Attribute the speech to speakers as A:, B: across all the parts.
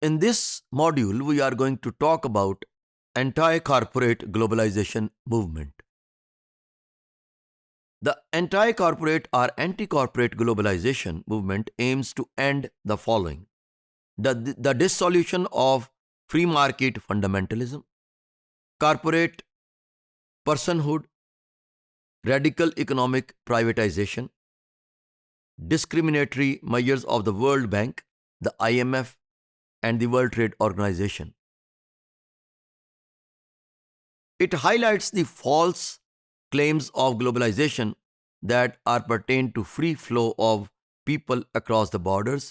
A: in this module, we are going to talk about anti-corporate globalization movement. The anti-corporate or anti-corporate globalization movement aims to end the following: the dissolution of free market fundamentalism, corporate personhood, radical economic privatization, discriminatory measures of the World Bank, the IMF, and the World Trade Organization. It highlights the false claims of globalization that are pertain to free flow of people across the borders.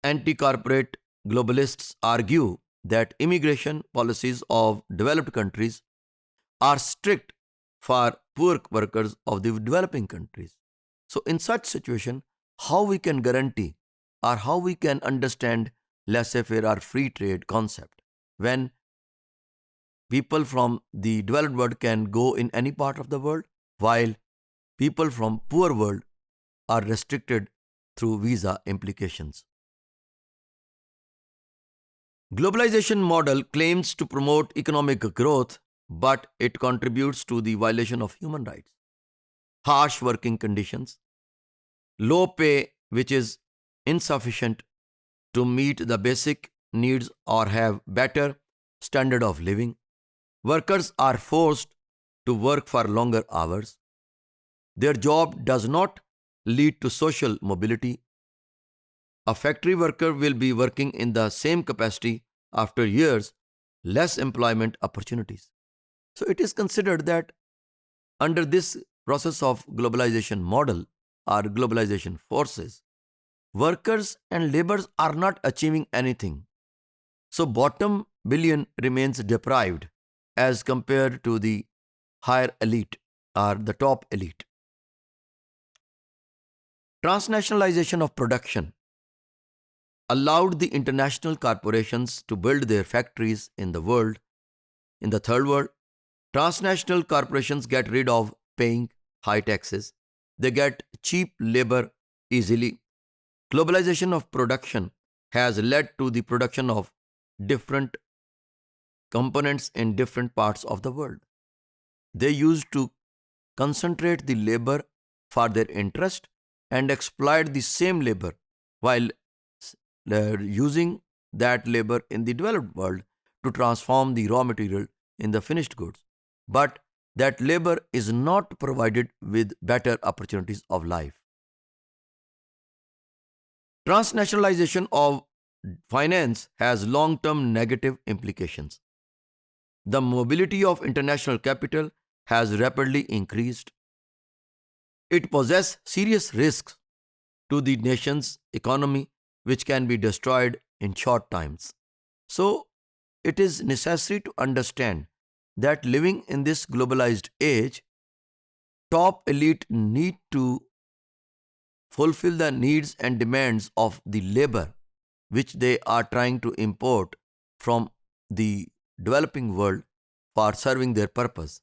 A: Anti-corporate globalists argue that immigration policies of developed countries are strict for poor workers of the developing countries. So in such situation, how we can guarantee or how we can understand laissez-faire or free trade concept when people from the developed world can go in any part of the world while people from poor world are restricted through visa implications. Globalization model claims to promote economic growth, but it contributes to the violation of human rights, harsh working conditions, low pay which is insufficient to meet the basic needs or have better standard of living. Workers are forced to work for longer hours. Their job does not lead to social mobility. A factory worker will be working in the same capacity after years, less employment opportunities. So it is considered that under this process of globalization model or globalization forces, workers and laborers are not achieving anything. So bottom billion remains deprived as compared to the higher elite or the top elite. Transnationalization of production allowed the international corporations to build their factories in the world. In the third world, transnational corporations get rid of paying high taxes. They get cheap labor easily. Globalization of production has led to the production of different components in different parts of the world. They used to concentrate the labor for their interest and exploit the same labor while using that labor in the developed world to transform the raw material in the finished goods. But that labor is not provided with better opportunities of life. Transnationalization of finance has long-term negative implications. The mobility of international capital has rapidly increased. It poses serious risks to the nation's economy, which can be destroyed in short times. So, it is necessary to understand that living in this globalized age, top elite need to fulfill the needs and demands of the labor which they are trying to import from the developing world for serving their purpose.